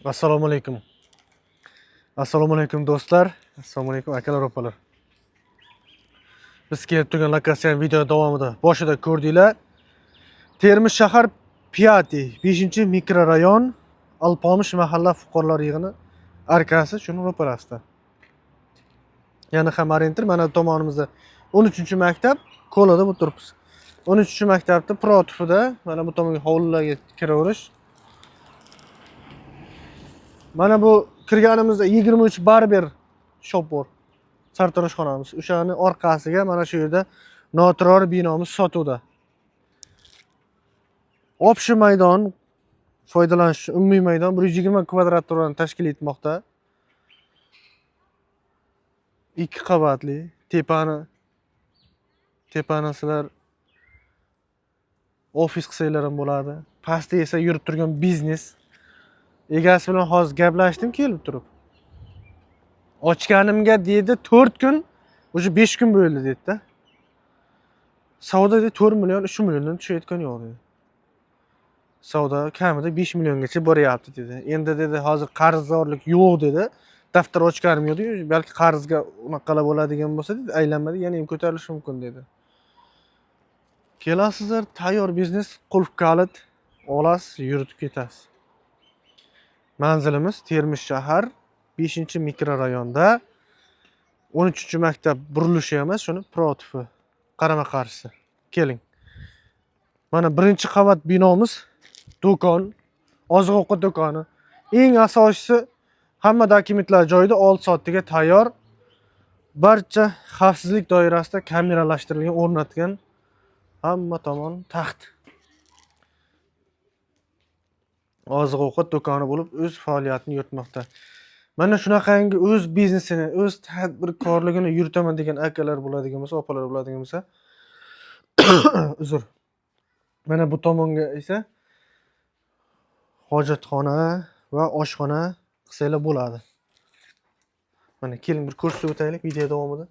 Assalomu alaykum. Assalomu alaykum do'stlar. Assalomu alaykum akalar, opalar. Biz kelib turgan lokatsiya video davomida boshida ko'rdinglar. Termiz shahar Piyati 5-mikrorayon Alpomish mahalla fuqarolar yig'ini arkasi shuni ro'parasida. Yana ham orientir mana tomonimizda 13-maktab ko'lada bu turibmiz. 13-maktabda protifida mana bu tomonga hovlilarga kiraverish. Mana bu kirganimizda 23 barber shop bor. Sartaroshxonamiz. O'shani orqasiga mana shu yerda noturar binomiz sotuvda. Общий maydon foydalanish umumiy maydon 120 kvadrat metrni tashkil etmoqda. 2 qavatli, tepani sizlar ofis qilsanglar ham bo'ladi. Pastda esa yurib turgan biznes. Egasi bilan hozir gaplashdim kelib turib. Ochganimga dedi 4 kun, o'sha 5 kun bo'ldi dedi-da. Savdoda 4 million, 3 milliondan tushayotgan yo'q dedi. Savdo kamida 5 milliongacha boryapti dedi. Endi dedi hozir qarzdorlik yo'q dedi. Daftar ochganim yo'q dedi. Balki qarzga unaqalar bo'ladigan bo'lsa dedi, aylanmada yana ham ko'tarilishi mumkin dedi. Kelasizlar, tayyor biznes, qulf kalit olasiz, yuritib ketasiz. Manzilimiz Termiz shahar 5-mikrorayonda 13-maktab burilishi emas, shuni protifi, qarama-qarshisi. Keling. Mana birinchi qavat binomiz do'kon, oziq-ovqat do'koni. Eng asosiysi hamma dokumentlar joyida 6 soatga tayyor. Barcha xavfsizlik doirasida kameralashtirilgan, o'rnatilgan hamma tomon taxt. Oziq-ovqat do'koni bo'lib o'z faoliyatini yuritmoqda. Mana shunaqangi o'z biznesini, o'z tadbirkorligini yuritaman degan akalar bo'ladigan bo'lsa, opalar bo'ladigan bo'lsa, uzr. Mana bu tomonga esa hojatxona va oshxona qilsanglar bo'ladi. Mana keling bir ko'rsatib o'taylik video davomida.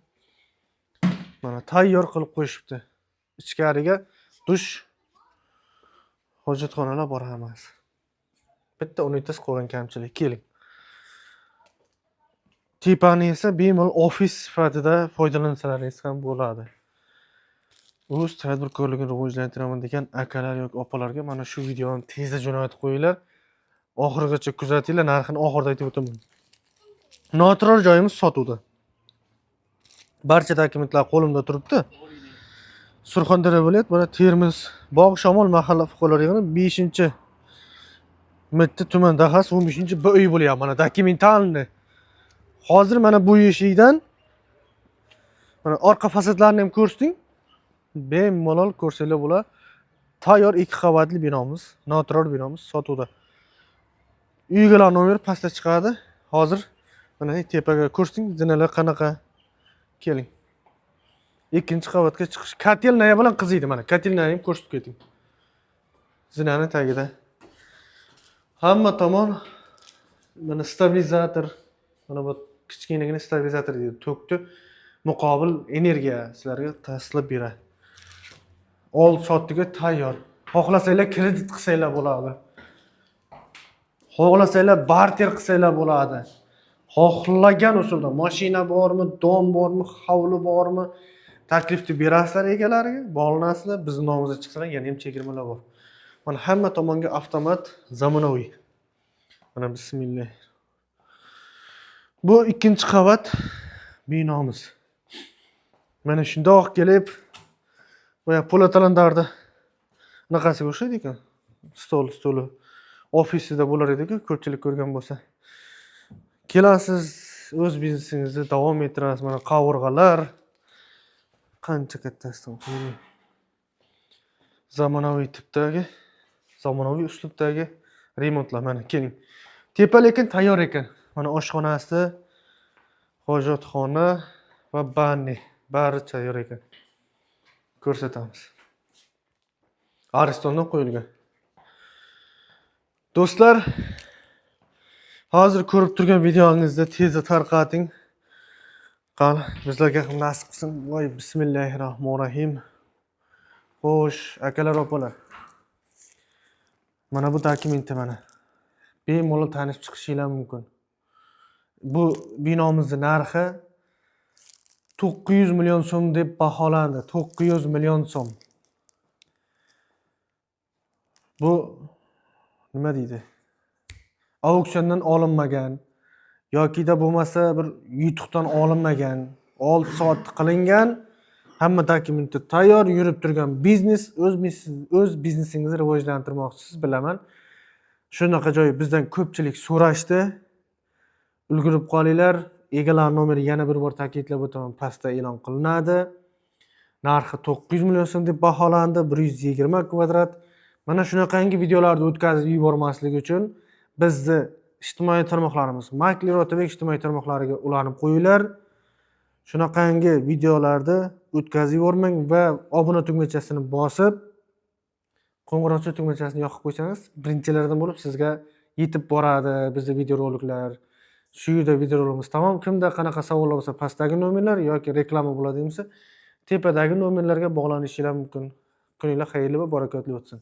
Mana tayyor qilib qo'yishibdi. Ichkariga dush, hojatxonalar bor hammasi. Bitta unitas qolgan kamchilik. Keling. Tepani esa bemalol ofis sifatida foydalansangiz ham bo'ladi. O'z tadbirkorligini rivojlantiraman degan akalar yoki opalarga mana shu videoni tezda jo'natib qo'yinglar. Oxirigacha kuzatinglar, narxini oxirida aytib o'taman. Noturar joyimiz sotuvda. Barcha dokumentlar qo'limda turibdi. Surxondaryo viloyat, mana Termiz Bog' Shamol mahalla fuqarolar yig'ini 5-mitti tuman dahas 15-bu uy bo'lyapti. Mana dokumentalni. Hozir mana bu eshikdan mana orqa fasadlarni ham ko'rsating. Bemalol ko'rsanglar bo'ladi. Tayyor 2 qavatli binomiz, noturar binomiz sotuvda. Uygalar nomer pastda chiqadi. Hozir mana tepaga ko'rsating, zinalar qanaqa. Keling. 2-qavatga chiqish. Kotelnaya bilan qiziydi mana. Kotelnayni ham ko'rsatib keting. Zinani tagida. Hamma tomon mana stabilizator, mana bu kichkinagina stabilizator deydi. Tokni muqobil energiya sizlarga tasdiqlab beradi. 6 soatga tayyor. Xohlasanglar kredit qilsanglar bo'ladi. Xohlasanglar barter qilsanglar bo'ladi. Xohlagan usulda mashina bormi, dom bormi, hovli bormi, taklifni berasizlar egalariga, bog'lanasizlar, bizning nomimizga chiqsalar yana ham chegirmalar bor. Mana hamma tomonga avtomat, zamonaviy. Mana bismillah. Bu 2-qavat binomiz. Mana shundoq kelib boya polatalandardi. Naqasiga o'xshaydi ekan. Stoli ofisida bo'lar edi-ku, ko'pchilik ko'rgan bo'lsa. Kelasiz, o'z biznesingizni davom ettirasiz. Mana qavurg'alar qancha kattasidan qo'ying. Zamonaviy tipdagi, zamonaviy uslubdagi remontlar mana keling. Tepa lekin tayyor ekan. Mana oshxonasi, hojatxona va banni bari tayyor ekan. Ko'rsatamiz. Aristondan qo'yilgan. Do'stlar, hozir ko'rib turgan videongizni tezda tarqating. Qani, bizlarga ham nasib qilsin. Voy, bismillahirrohmanirrohim. Xo'sh, akalar, opalar. Mana bu dokumenti mana. bemalol tanishib chiqishinglar mumkin. Bu binomizning narxi 900 million so'm deb baholandi. 900 million so'm. Bu nima deydi? Auksiondan olinmagan yoki-da bo'lmasa bir yutuqdan olinmagan, 6 soat qilingan, hamma dokumenti tayyor yurib turgan biznes, o'z biznesingizni rivojlantirmoqchisiz, bilaman. Shunaqa joy bizdan ko'pchilik so'rashdi. Ulgurib qolinglar. Egalar nomeri yana bir bor ta'kidlab o'taman, pastda e'lon qilinadi. Narxi 900 million so'm deb baholandi, 120 kvadrat. Mana shunaqangi videolarni o'tkazib yubormaslik uchun bizni ijtimoiy tarmoqlarimiz, Makler Otabek ijtimoiy tarmoqlariga ulanib qo'yinglar. Shunaqangi videolarni o'tkazib yubormang va obuna tugmachasini bosib, qo'ng'iroqcha tugmachasini yoqib qo'ysangiz, birinchilardan bo'lib sizga yetib boradi bizning videoroliklar. Shu yerda videorolikimiz tamom. Kimda qanaqa savollar bo'lsa, pastdagi nomerlar yoki reklama bo'ladi desa, tepadagi nomerlarga bog'lanishingiz mumkin. Kuninglar xayrli va barakotli o'tsin.